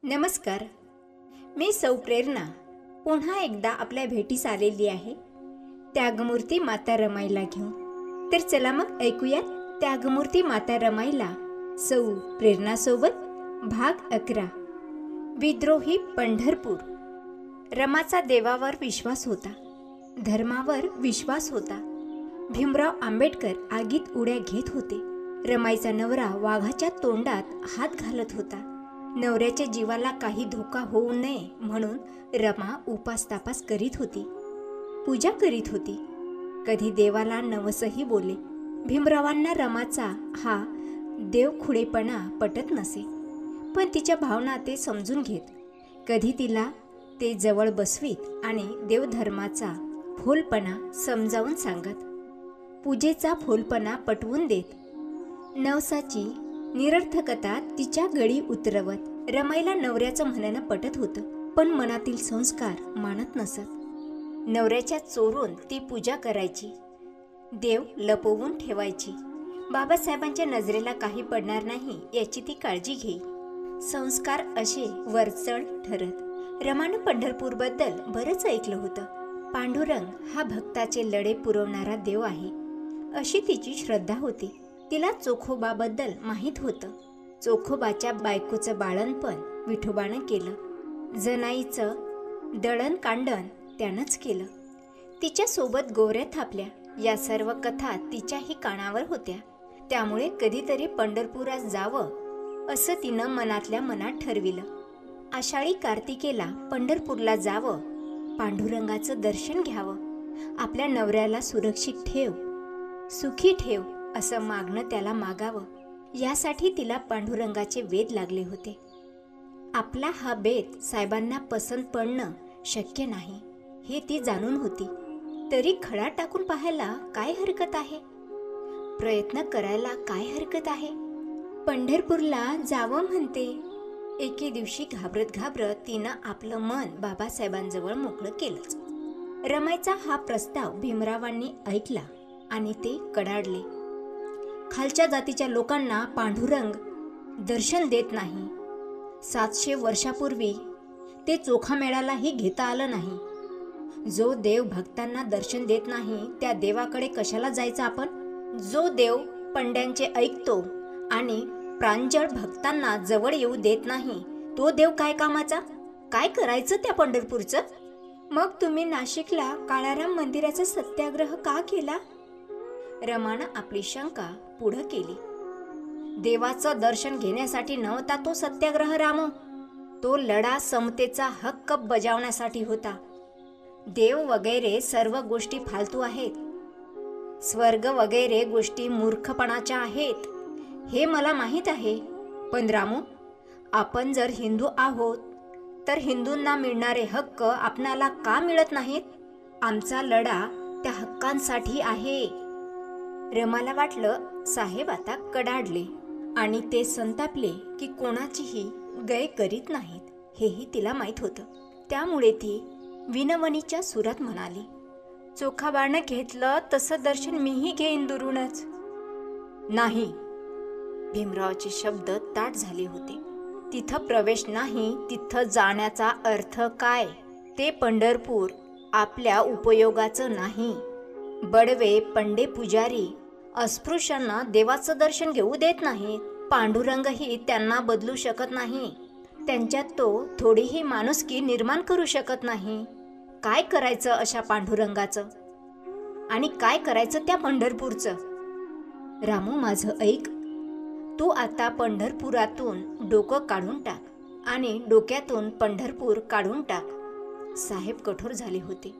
नमस्कार. मी सौ प्रेरणा पुन्हा एकदा आपल्या भेटीस आलेली आहे त्यागमूर्ती माता रमाईला घेऊन. तर चला मग ऐकूया त्यागमूर्ती माता रमाईला सौ प्रेरणासोबत भाग 11. विद्रोही पंढरपूर. रमाचा देवावर विश्वास होता, धर्मावर विश्वास होता. भीमराव आंबेडकर आगीत उड्या घेत होते. रमाईचा नवरा वाघाच्या तोंडात हात घालत होता. नवऱ्याच्या जीवाला काही धोका होऊ नये म्हणून रमा उपास तापास करीत होती, पूजा करीत होती. कधी देवाला नवसही बोले. भीमरावांना रमाचा हा देवखुडेपणा पटत नसे, पण तिच्या भावना ते समजून घेत. कधी तिला ते जवळ बसवीत आणि देवधर्माचा फोलपणा समजावून सांगत, पूजेचा फोलपणा पटवून देत. नवसाची निरर्थकता तिच्या गळी उतरवत रमाईला नवऱ्याचं म्हणणं पटत होतं, पण मनातील संस्कार मानत नसत. नवऱ्याच्या चोरून ती पूजा करायची, देव लपवून ठेवायची. बाबासाहेबांच्या नजरेला काही पडणार नाही याची ती काळजी घेई. संस्कार असे वरचढ ठरत. रमानं पंढरपूरबद्दल बरंच ऐकलं होतं. पांडुरंग हा भक्ताचे लढे पुरवणारा देव आहे अशी तिची श्रद्धा होती. तिला चोखोबाबद्दल माहीत होतं. चोखोबाच्या बायकोचं बाळणपण विठोबानं केलं. जनाईचं दळण कांडण त्यानंच केलं. तिच्यासोबत गोऱ्या थापल्या या सर्व कथा तिच्याही कानावर होत्या. त्यामुळे कधीतरी पंढरपुरात जावं असं तिनं मनातल्या मनात ठरविलं. आषाढी कार्तिकेला पंढरपूरला जावं, पांडुरंगाचं दर्शन घ्यावं, आपल्या नवऱ्याला सुरक्षित ठेव, सुखी ठेव असं मागणं त्याला मागावं. यासाठी तिला पांडुरंगाचे वेध लागले होते. आपला हा बेत साहेबांना पसंत पडणं शक्य नाही हे ती जाणून होती. तरी खडा टाकून पाहायला काय हरकत आहे, प्रयत्न करायला काय हरकत आहे. पंढरपूरला जावं म्हणते. एके दिवशी घाबरत घाबरत तिनं आपलं मन बाबासाहेबांजवळ मोकळं केलंच. रमाईचा हा प्रस्ताव भीमरावांनी ऐकला आणि ते कडाडले. खालच्या जातीच्या लोकांना पांडुरंग दर्शन देत नाही. 700 वर्षापूर्वी ते चोखामेळ्यालाही घेता आलं नाही. जो देव भक्तांना दर्शन देत नाही त्या देवाकडे कशाला जायचं आपण? जो देव पंड्यांचे ऐकतो आणि प्रांजळ भक्तांना जवळ येऊ देत नाही तो देव काय कामाचा? काय करायचं त्या पंढरपूरचं? मग तुम्ही नाशिकला काळाराम मंदिराचा सत्याग्रह का केला? रमानं आपली शंका पुढं केली. देवाचं दर्शन घेण्यासाठी नव्हता तो सत्याग्रह रामू. तो लढा समतेचा हक्क बजावण्यासाठी होता. देव वगैरे सर्व गोष्टी फालतू आहेत, स्वर्ग वगैरे गोष्टी मूर्खपणाच्या आहेत हे मला माहीत आहे. पण रामू, आपण जर हिंदू आहोत तर हिंदूंना मिळणारे हक्क आपणाला का मिळत नाहीत? आमचा लढा त्या हक्कांसाठी आहे. रमाला वाटलं साहेब आता कडाडले आणि ते संतापले की कोणाचीही गय करीत नाहीत हेही तिला माहीत होतं. त्यामुळे ती विनवणीच्या सुरात म्हणाली, चोखाबानं घेतलं तसं दर्शन मीही घेईन दुरूनच. नाही. भीमरावचे शब्द ताठ झाले होते. तिथं प्रवेश नाही, तिथं जाण्याचा अर्थ काय? ते पंढरपूर आपल्या उपयोगाचं नाही. बडवे पंडे पुजारी अस्पृश्यांना देवाचं दर्शन घेऊ देत नाहीत. पांडुरंगही त्यांना बदलू शकत नाही. त्यांच्यात तो थोडीही माणुसकी निर्माण करू शकत नाही. काय करायचं अशा पांडुरंगाचं आणि काय करायचं त्या पंढरपूरचं? रामू माझं ऐक. तू आता पंढरपुरातून डोकं काढून टाक आणि डोक्यातून पंढरपूर काढून टाक. साहेब कठोर झाले होते.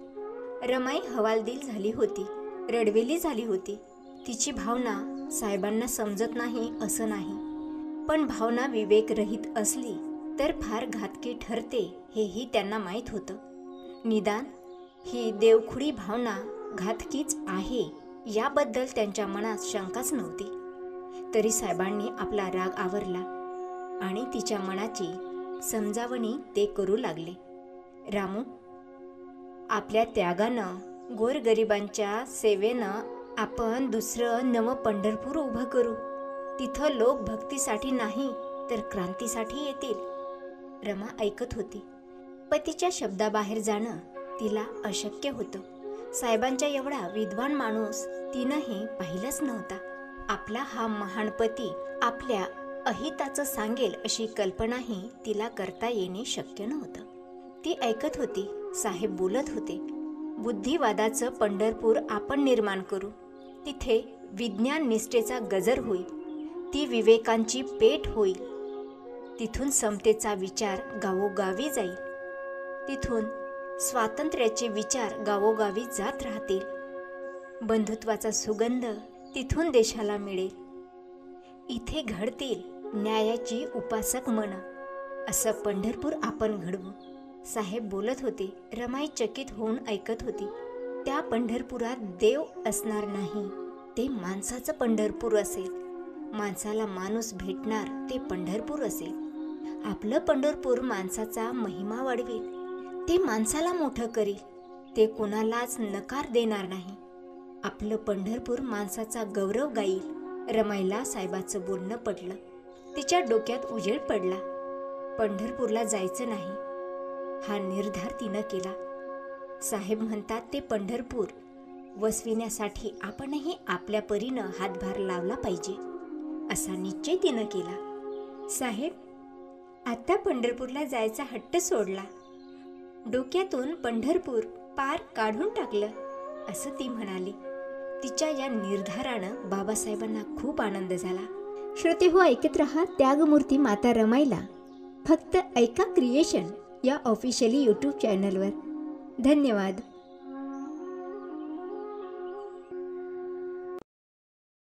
रमाई हवालदिल झाली होती, रडवेली झाली होती. तिची भावना साहेबांना समजत नाही असं नाही, पण भावना विवेकरहित असली तर फार घातकी ठरते हेही त्यांना माहीत होतं. निदान ही देवखुडी भावना घातकीच आहे याबद्दल त्यांच्या मनात शंकाच नव्हती. तरी साहेबांनी आपला राग आवरला आणि तिच्या मनाची समजावणी ते करू लागले. रामू, आपल्या त्यागानं, गोरगरिबांच्या सेवेनं आपण दुसरं नवं पंढरपूर उभं करू. तिथं लोक भक्तीसाठी नाही तर क्रांतीसाठी येतील. रमा ऐकत होती. पतीच्या शब्दाबाहेर जाणं तिला अशक्य होतं. साहेबांच्या एवढा विद्वान माणूस तिनंही पाहिलंच नव्हता. आपला हा महान पती आपल्या अहिताचं सांगेल अशी कल्पनाही तिला करता येणे शक्य नव्हतं. ती ऐकत होती. साहेब बोलत होते, बुद्धिवादाचं पंढरपूर आपण निर्माण करू. तिथे विज्ञान निष्ठेचा गजर होईल. ती विवेकांची पेठ होईल. तिथून समतेचा विचार गावोगावी जाईल. तिथून स्वातंत्र्याचे विचार गावोगावी जात राहतील. बंधुत्वाचा सुगंध तिथून देशाला मिळेल. इथे घडतील न्यायाची उपासक मन. असं पंढरपूर आपण घडवू. साहेब बोलत होते. रमाई चकित होऊन ऐकत होती. त्या पंढरपुरात देव असणार नाही, ते माणसाचं पंढरपूर असेल. माणसाला माणूस भेटणार ते पंढरपूर असेल. आपलं पंढरपूर माणसाचा महिमा वाढवेल. ते माणसाला मोठं करेल. ते कोणालाच नकार देणार नाही. आपलं पंढरपूर माणसाचा गौरव गाईल. रमाईला साहेबाचं बोलणं पडलं. तिच्या डोक्यात उजेड पडला. पंढरपूरला जायचं नाही हा निर्धार तिनं केला. साहेब म्हणतात ते पंढरपूर वसविण्यासाठी आपणही आपल्या परीनं हातभार लावला पाहिजे असा निश्चय तिनं केला. साहेब आता पंढरपूरला जायचा हट्ट सोडला. डोक्यातून पंढरपूर पार काढून टाकलं असं ती म्हणाली. तिच्या या निर्धारानं बाबासाहेबांना खूप आनंद झाला. श्रोतेहो, ऐकत रहा त्यागमूर्ती माता रमाईला फक्त ऐका क्रिएशन या ऑफिशियली यूट्यूब चॅनलवर. धन्यवाद.